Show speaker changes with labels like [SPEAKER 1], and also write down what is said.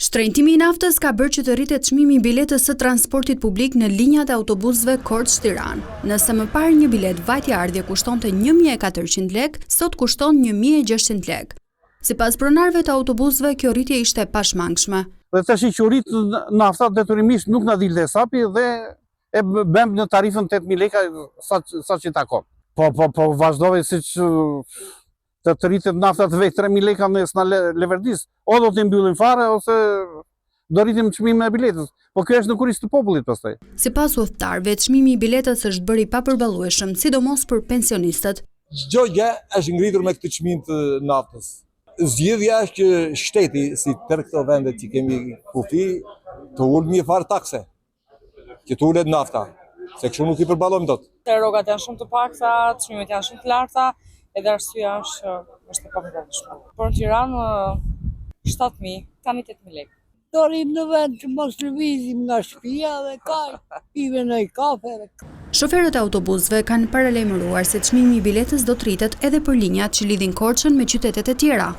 [SPEAKER 1] Shtrenjtimi i naftës ka bërë që të rritet çmimi i biletës së transportit publik në linjat e autobusëve Korçë-Tiranë. Nëse më parë një bilet vajtje-ardhje kushtonte 1.400 lekë, sot kushton 1.600 lekë. Sipas pronarëve të autobusëve, kjo rritje ishte pashmangshme.
[SPEAKER 2] Dhe tash që rrit nafta detyrimisht nuk na dilte sapi dhe e bëm në tarifën 8.000 lekë sa që takon. Po vazhdoi siç të rritet nafta të vetë 3.000 lekë në s'na leverdis, o do t'i mbyllim fare, ose do rritim çmimin e biletës. Po kjo është në kurriz të popullit pastaj.
[SPEAKER 1] Sipas udhëtarëve, çmimi i biletës është bërë i papërballueshëm, sidomos për pensionistët.
[SPEAKER 3] Çdo gjë është ngritur me këtë çmim të naftës. Zgjidhja është që shteti, si tërë këto vende që kemi kufi, të ulë një farë takse, që të ulet nafta, se kështu nuk i përballojmë dot.
[SPEAKER 4] Rrogat janë shumë të pakta, çmimet janë shumë të larta, edhe arsyeja është e papërballueshme. Por në Tiranë 7.000, tani 8.000 lekë.
[SPEAKER 5] Dorim në vend që mos lëvizim nga shtëpia dhe pive në kafe.
[SPEAKER 1] Shoferët e autobusëve kanë paralajmëruar se çmimi i biletës do të rritet edhe për linjat që lidhin Korçën me qytetet e tjera.